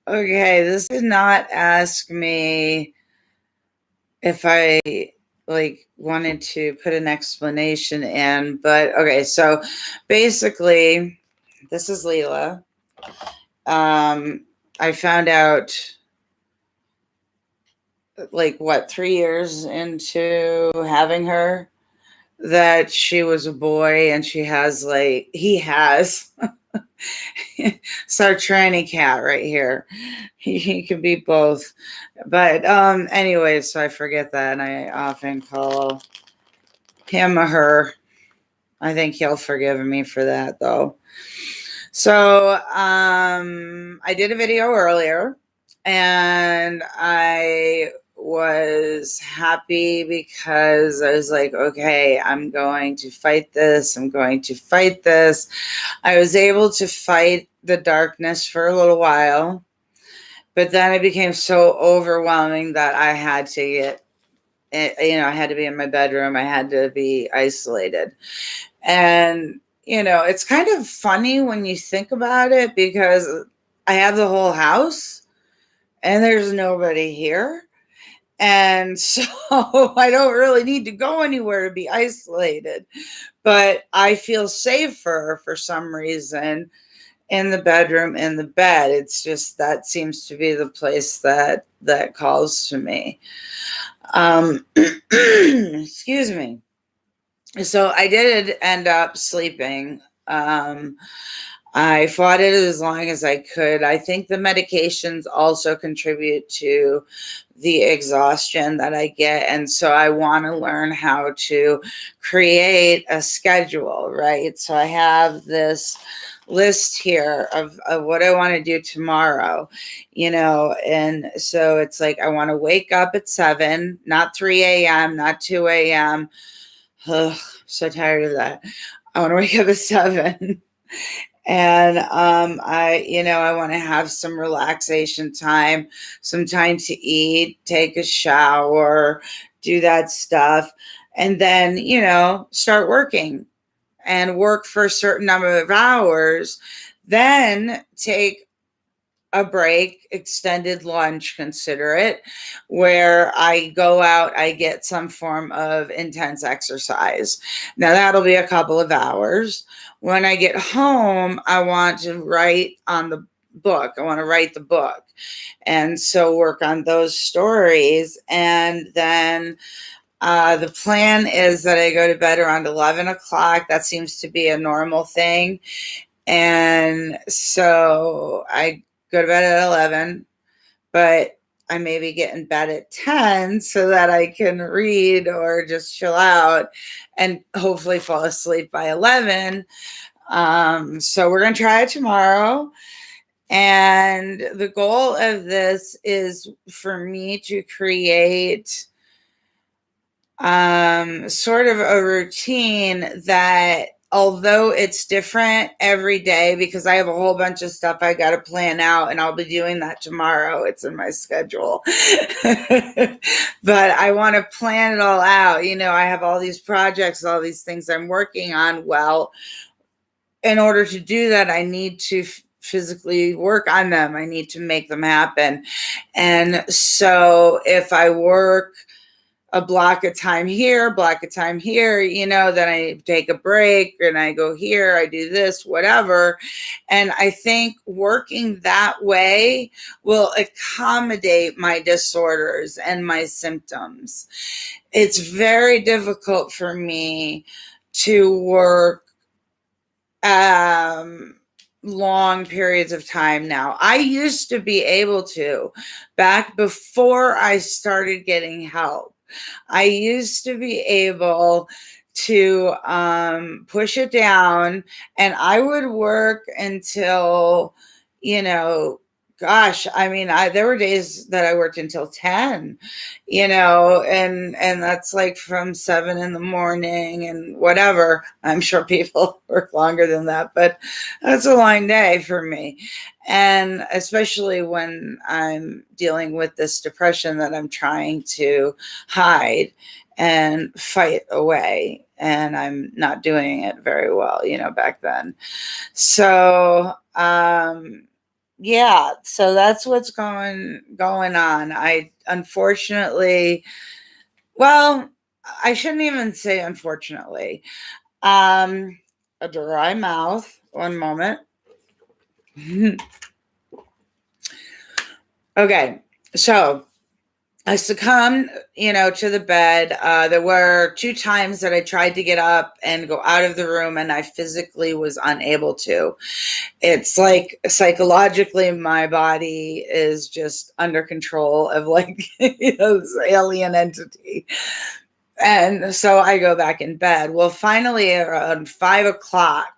Okay, this did not ask me if I wanted to put an explanation in, but okay, so basically, this is Leela. I found out like what 3 years into having her that she was a boy, and he has it's our tranny cat right here. He can be both. But anyway, so I forget that, and I often call him or her. I think he'll forgive me for that though. So I did a video earlier, and I was happy because I was like, okay, I'm going to fight this. I'm going to fight this. I was able to fight the darkness for a little while, but then it became so overwhelming that I had to I had to be in my bedroom. I had to be isolated. And, it's kind of funny when you think about it because I have the whole house and there's nobody here. And so I don't really need to go anywhere to be isolated, but I feel safer for some reason in the bedroom, in the bed. It's just that seems to be the place that calls to me. Excuse me. So I did end up sleeping. I fought it as long as I could. I think the medications also contribute to the exhaustion that I get. And so I want to learn how to create a schedule, right? So I have this list here of what I want to do tomorrow, and so it's like I want to wake up at 7, not 3 a.m., not 2 a.m. Ugh, so tired of that. I want to wake up at 7. And I want to have some relaxation time, some time to eat, take a shower, do that stuff, and then, start working and work for a certain number of hours, then take a break, extended lunch, consider it, where I go out, I get some form of intense exercise. Now, that'll be a couple of hours. When I get home, I want to write on the book. I want to write the book. And so work on those stories. And then the plan is that I go to bed around 11 o'clock. That seems to be a normal thing. And so I go to bed at 11, but I maybe get in bed at 10 so that I can read or just chill out and hopefully fall asleep by 11. So we're going to try it tomorrow. And the goal of this is for me to create sort of a routine that, although it's different every day because I have a whole bunch of stuff I got to plan out, and I'll be doing that tomorrow. It's in my schedule. But I want to plan it all out. I have all these projects, all these things I'm working on. Well, in order to do that, I need to physically work on them. I need to make them happen. And so if I work a block of time here, then I take a break and I go here, I do this, whatever. And I think working that way will accommodate my disorders and my symptoms. It's very difficult for me to work long periods of time now. I used to be able to, back before I started getting help. I used to be able to push it down, and I would work until, gosh, there were days that I worked until 10, and that's like from 7 in the morning and whatever. I'm sure people work longer than that, but that's a long day for me. And especially when I'm dealing with this depression that I'm trying to hide and fight away. And I'm not doing it very well, back then. So, yeah, so that's what's going on. I unfortunately, well, I shouldn't even say unfortunately. A dry mouth. One moment. Okay, so I succumbed, to the bed. There were 2 times that I tried to get up and go out of the room, and I physically was unable to. It's like psychologically, my body is just under control of like this alien entity. And so I go back in bed. Well, finally, around 5 o'clock,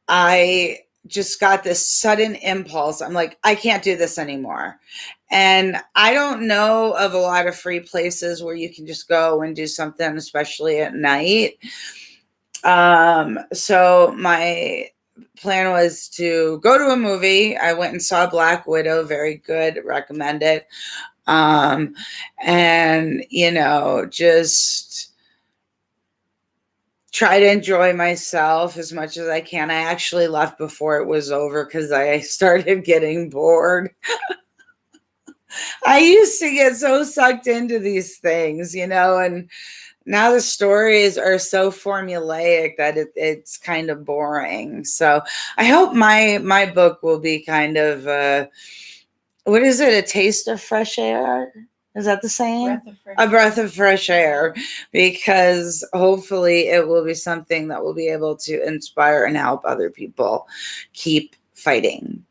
I just got this sudden impulse. I'm like, I can't do this anymore. And I don't know of a lot of free places where you can just go and do something, especially at night. So my plan was to go to a movie. I went and saw Black Widow, very good, recommend it. And just try to enjoy myself as much as I can. I actually left before it was over because I started getting bored. I used to get so sucked into these things, and now the stories are so formulaic that it's kind of boring. So I hope my book will be kind of what is it? A taste of fresh air? Is that the same? A breath of fresh air, because hopefully it will be something that will be able to inspire and help other people keep fighting.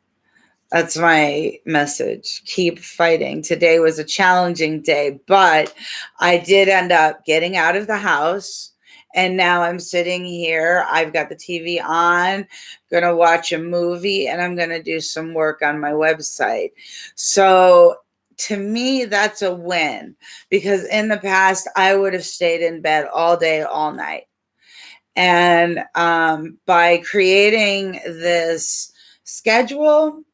That's my message. Keep fighting. Today was a challenging day, but I did end up getting out of the house. And now I'm sitting here. I've got the TV on, going to watch a movie, and I'm going to do some work on my website. So to me, that's a win, because in the past, I would have stayed in bed all day, all night. And by creating this schedule,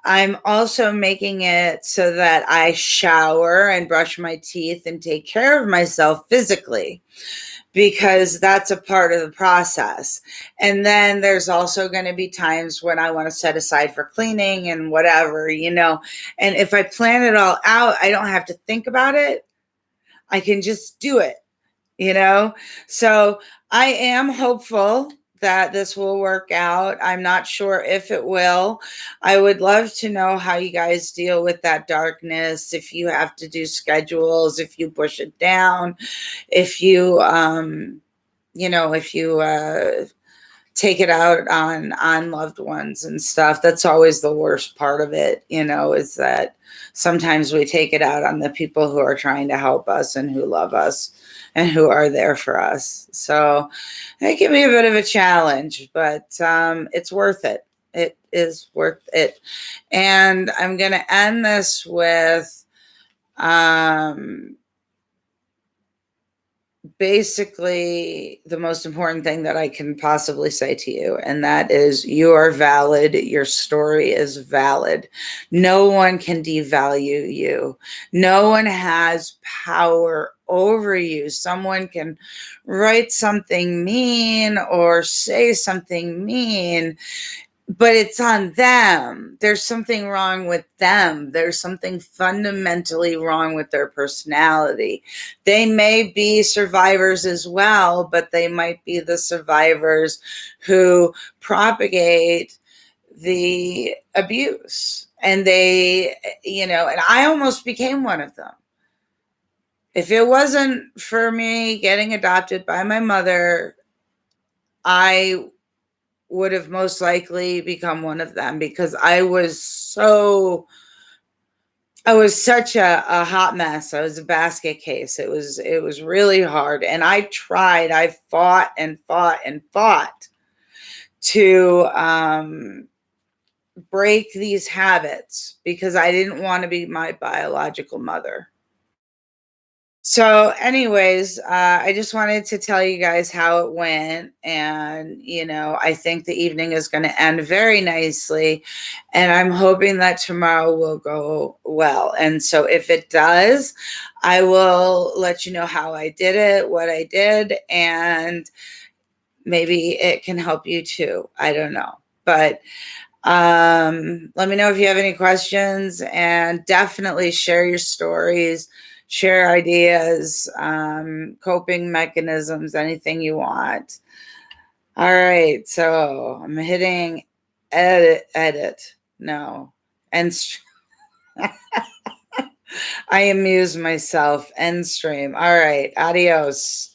I'm also making it so that I shower and brush my teeth and take care of myself physically, because that's a part of the process. And then there's also going to be times when I want to set aside for cleaning and whatever, and if I plan it all out, I don't have to think about it. I can just do it, so I am hopeful that this will work out. I'm not sure if it will. I would love to know how you guys deal with that darkness, if you have to do schedules, if you push it down, if you if you take it out on loved ones and stuff. That's always the worst part of it, is that sometimes we take it out on the people who are trying to help us and who love us and who are there for us. So it can be a bit of a challenge, but it's worth it. It is worth it. And I'm going to end this with basically the most important thing that I can possibly say to you, and that is, you are valid. Your story is valid. No one can devalue you. No one has power over you. Someone can write something mean or say something mean, but it's on them. There's something wrong with them. There's something fundamentally wrong with their personality. They may be survivors as well, but they might be the survivors who propagate the abuse. And and I almost became one of them. If it wasn't for me getting adopted by my mother, I would have most likely become one of them, because I was such a hot mess. I was a basket case. It was really hard. And I fought and fought and fought to break these habits, because I didn't want to be my biological mother. So anyways, I just wanted to tell you guys how it went. And, I think the evening is going to end very nicely. And I'm hoping that tomorrow will go well. And so if it does, I will let you know how I did it, what I did, and maybe it can help you too. I don't know. But Let me know if you have any questions, and definitely share your stories, share ideas, coping mechanisms, anything you want. All right, so I'm hitting edit. No, and I amuse myself. End stream. All right, adios.